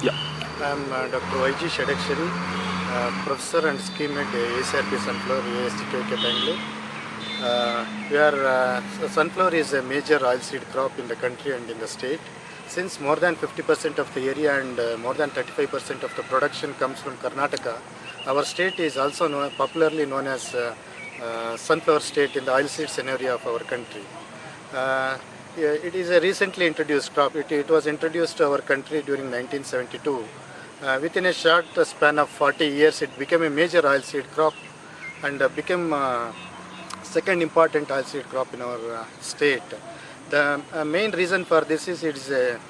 Yeah. I am Dr. YG Shadakshari, Professor and Scheme at ACRP Sunflower, UST Bangalore. Sunflower is a major oilseed crop in the country and in the state. Since more than 50% of the area and more than 35% of the production comes from Karnataka, our state is also popularly known as Sunflower State in the oilseed scenario of our country. It is a recently introduced crop. It was introduced to our country during 1972. Within a short span of 40 years, it became a major oilseed crop and became second important oilseed crop in our state. The main reason for this is it is a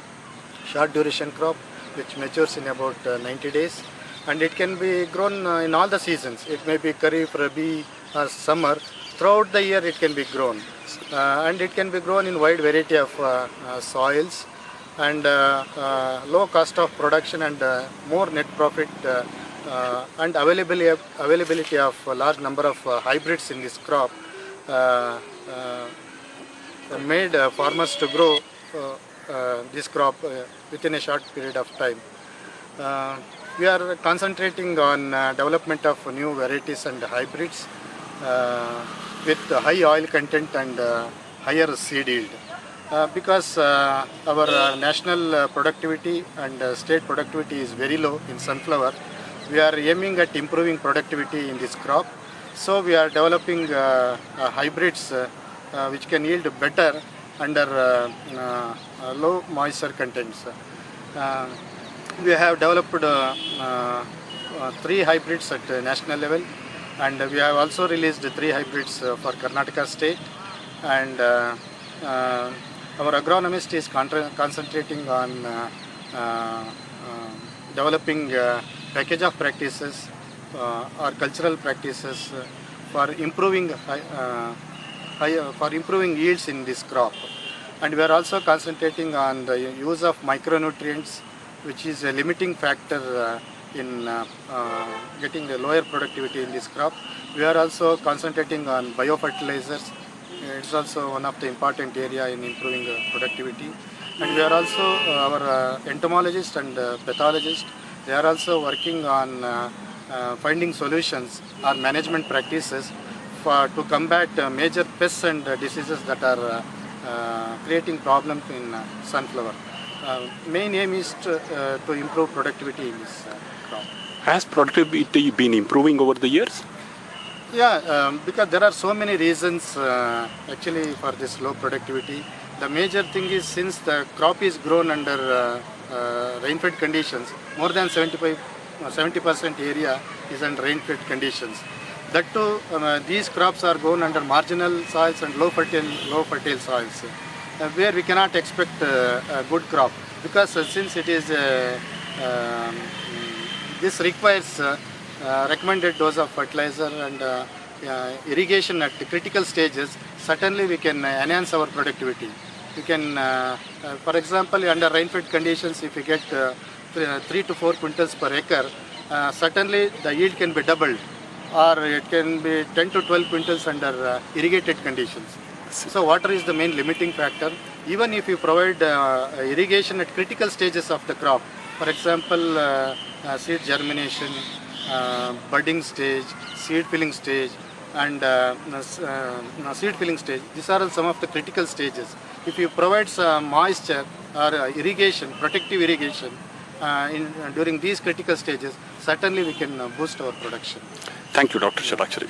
short duration crop which matures in about 90 days, and it can be grown in all the seasons. It may be Kharif, Rabi or summer. Throughout the year it can be grown, and it can be grown in wide variety of soils, and low cost of production and more net profit and availability of a large number of hybrids in this crop made farmers to grow this crop within a short period of time. We are concentrating on development of new varieties and hybrids with high oil content and higher seed yield. Because our national productivity and state productivity is very low in sunflower, we are aiming at improving productivity in this crop. So we are developing hybrids which can yield better under low moisture contents. We have developed 3 hybrids at national level, and we have also released 3 hybrids for Karnataka state, and our agronomist is concentrating on developing package of practices or cultural practices for improving yields in this crop. And we are also concentrating on the use of micronutrients, which is a limiting factor in getting the lower productivity in this crop. We are also concentrating on biofertilizers. It's also one of the important area in improving productivity. And we are also, our entomologist and pathologist, they are also working on finding solutions or management practices to combat major pests and diseases that are creating problems in sunflower. Main aim is to improve productivity in this crop. Has productivity been improving over the years? Yeah, because there are so many reasons actually for this low productivity. The major thing is, since the crop is grown under rain-fed conditions, more than 70% area is under rain-fed conditions. That too, these crops are grown under marginal soils and low fertile soils, where we cannot expect a good crop, because since it is this requires recommended dose of fertilizer and irrigation at the critical stages. Certainly we can enhance our productivity. We can, for example, under rain-fed conditions, if we get 3 to 4 quintals per acre, certainly the yield can be doubled, or it can be 10 to 12 quintals under irrigated conditions. So water is the main limiting factor. Even if you provide irrigation at critical stages of the crop, for example, seed germination, budding stage, seed filling stage, and seed filling stage. These are some of the critical stages. If you provide some moisture or irrigation, protective irrigation during these critical stages, certainly we can boost our production. Thank you, Dr. Shadakshari.